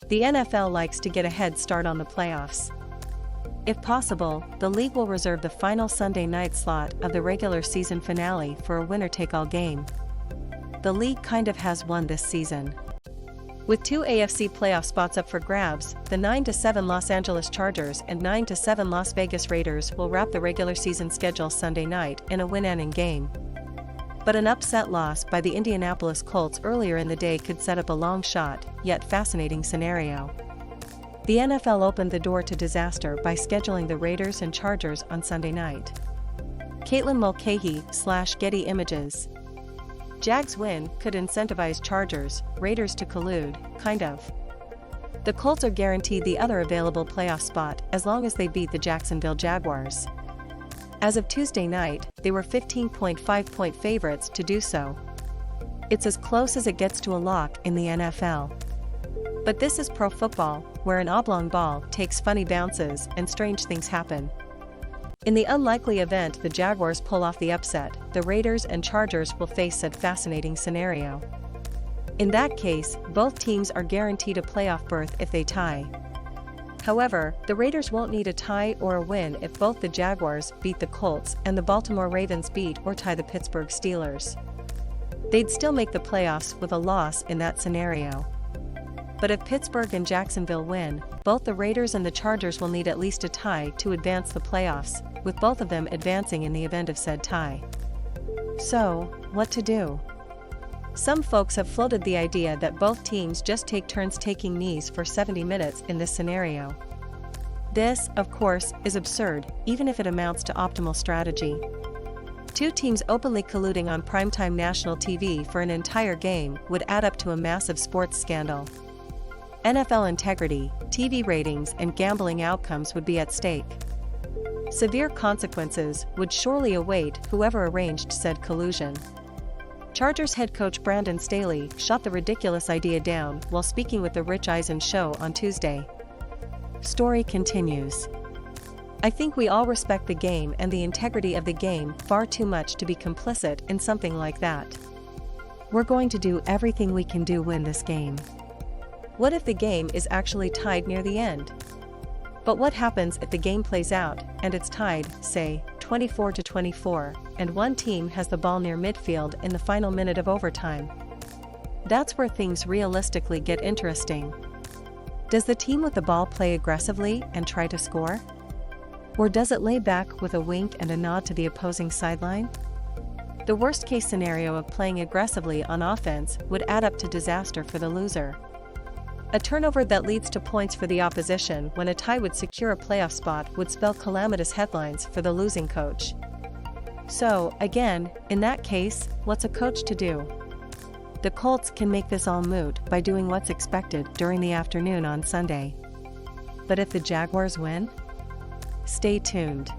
The NFL likes to get a head start on the playoffs. If possible, the league will reserve the final Sunday night slot of the regular season finale for a winner-take-all game. The league kind of has won this season. With 2 AFC playoff spots up for grabs, the 9-7 Los Angeles Chargers and 9-7 Las Vegas Raiders will wrap the regular season schedule Sunday night in a win-ending game. But an upset loss by the Indianapolis Colts earlier in the day could set up a long shot, yet fascinating scenario. The NFL opened the door to disaster by scheduling the Raiders and Chargers on Sunday night. Katelyn Mulcahy / Getty Images. Jags win could incentivize Chargers, Raiders to collude, kind of. The Colts are guaranteed the other available playoff spot as long as they beat the Jacksonville Jaguars. As of Tuesday night, they were 15.5-point favorites to do so. It's as close as it gets to a lock in the NFL. But this is pro football, where an oblong ball takes funny bounces and strange things happen. In the unlikely event the Jaguars pull off the upset, the Raiders and Chargers will face a fascinating scenario. In that case, both teams are guaranteed a playoff berth if they tie. However, the Raiders won't need a tie or a win if both the Jaguars beat the Colts and the Baltimore Ravens beat or tie the Pittsburgh Steelers. They'd still make the playoffs with a loss in that scenario. But if Pittsburgh and Jacksonville win, both the Raiders and the Chargers will need at least a tie to advance the playoffs, with both of them advancing in the event of said tie. So, what to do? Some folks have floated the idea that both teams just take turns taking knees for 70 minutes in this scenario. This, of course, is absurd, even if it amounts to optimal strategy. Two teams openly colluding on primetime national TV for an entire game would add up to a massive sports scandal. NFL integrity, TV ratings and gambling outcomes would be at stake. Severe consequences would surely await whoever arranged said collusion. Chargers head coach Brandon Staley shot the ridiculous idea down while speaking with the Rich Eisen show on Tuesday. Story continues. I think we all respect the game and the integrity of the game far too much to be complicit in something like that. We're going to do everything we can to win this game. What if the game is actually tied near the end? But what happens if the game plays out and it's tied, say, 24-24, and one team has the ball near midfield in the final minute of overtime? That's where things realistically get interesting. Does the team with the ball play aggressively and try to score? Or does it lay back with a wink and a nod to the opposing sideline? The worst-case scenario of playing aggressively on offense would add up to disaster for the loser. A turnover that leads to points for the opposition when a tie would secure a playoff spot would spell calamitous headlines for the losing coach. So, again, in that case, what's a coach to do? The Colts can make this all moot by doing what's expected during the afternoon on Sunday. But if the Jaguars win? Stay tuned.